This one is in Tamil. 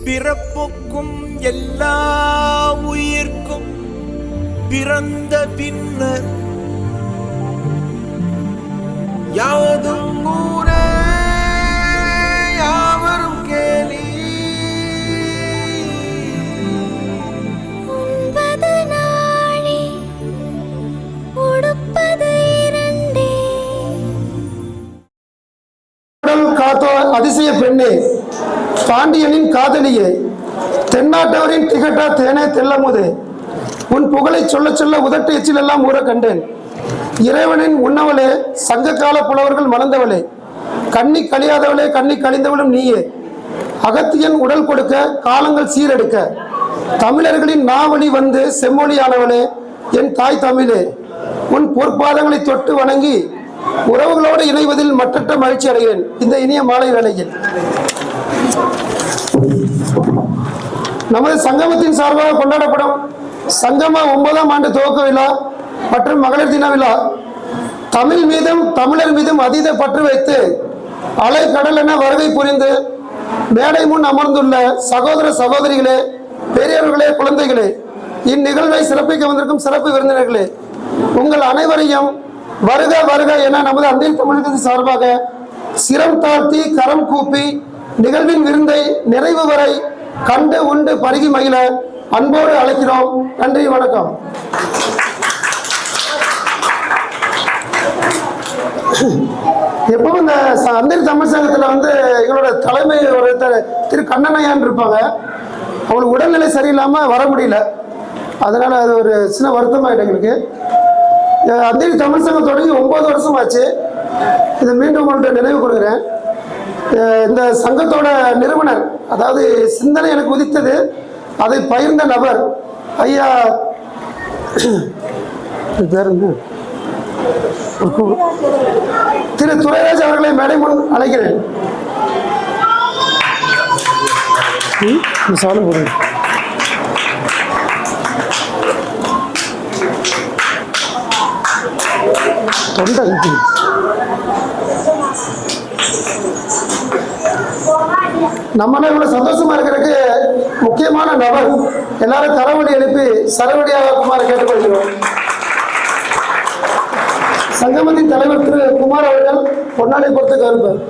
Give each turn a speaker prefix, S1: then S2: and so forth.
S1: பிறப்புக்கும் எல்லா உயிர்க்கும் பிறந்த பின்னர் யாவதும் ஊரே யாவரும் கேலி.
S2: உண்பது நாழி உடுப்பது இரண்டே.
S3: காத்தோ அதிசய பெண்ணே, பாண்டியனின் காதலியே, தென்னாட்டவரின் திகட்டா தேனே தெல்லமுதே, உன் புகழை சொல்ல சொல்ல உதட்டு எச்சில் எல்லாம் ஊற கண்டேன். இறைவனின் உன்னவளே, சங்ககால புலவர்கள் மணந்தவளே, கண்ணி கழியாதவளே, கண்ணி கழிந்தவளும் நீயே. அகத்தியன் உடல் கொடுக்க காலங்கள் சீரெடுக்க தமிழர்களின் நாவழி வந்து செம்மொழியானவளே, என் தாய் தமிழே, உன் பொற்பாதங்களை தொட்டு வணங்கி உறவுகளோடு இணைவதில் மற்றற்ற மகிழ்ச்சி அடைகிறேன். இந்த இனிய மாலை வேளையில் நமது சங்கமத்தின் சார்பாக கொண்டாடப்படும் சங்கம 9ஆம் ஆண்டு துவக்க விழா மற்றும் மகளிர் தின விழா தமிழ் மீதும் தமிழர் மீதும் அதீத பற்று வைத்து அலை கடல் என வருகை புரிந்து மேடை முன் அமர்ந்துள்ள சகோதர சகோதரிகளே, பெரியவர்களே, குழந்தைகளே, இந்நிகழ்வை சிறப்பிக்க வந்திருக்கும் சிறப்பு விருந்தினர்களே, உங்கள் அனைவரையும் வருக வருக என நமது அன்பில் தமிழகத்தின் சார்பாக சிரம் தாழ்த்தி கரம் கூப்பி நிகழ்வின் விருந்தை நிறைவு வரை கண்டு உண்டு பருகி மகிழ அன்போடு அழைக்கிறோம். நன்றி, வணக்கம். எப்பவும் இந்த அந்தரி தமிழ் சங்கத்தில் வந்து எங்களோட தலைமை ஒருத்தர் திரு கண்ணனையான் இருப்பாங்க. அவங்களுக்கு உடல்நிலை சரியில்லாமல் வர முடியல. அதனால் அது ஒரு சின்ன வருத்தமாயிட்டு எங்களுக்கு. அந்தரி தமிழ் சங்கம் தொடங்கி 9 வருஷம் ஆச்சு. இதை மீண்டும் உங்கள்கிட்ட நினைவு கொடுக்குறேன். இந்த சங்கத்தோட நிறுவனர், அதாவது சிந்தனை எனக்கு உதித்தது, அதை பகிர்ந்த நபர் ஐயா திரு துரைராஜ் அவர்களை மேடை முன் அழைக்கிறேன். தொண்டை நம்மள இவ்வளவு சந்தோஷமா இருக்கிறதுக்கு முக்கியமான நபர். எல்லாரும் தரவடி எழுப்பி சரவடியாக குமார் கேட்டுக்கொள்கிறோம். சங்கமத்தின் தலைவர் திரு குமார் அவர்கள் பொன்னாடை பொறுத்து கருப்பார்.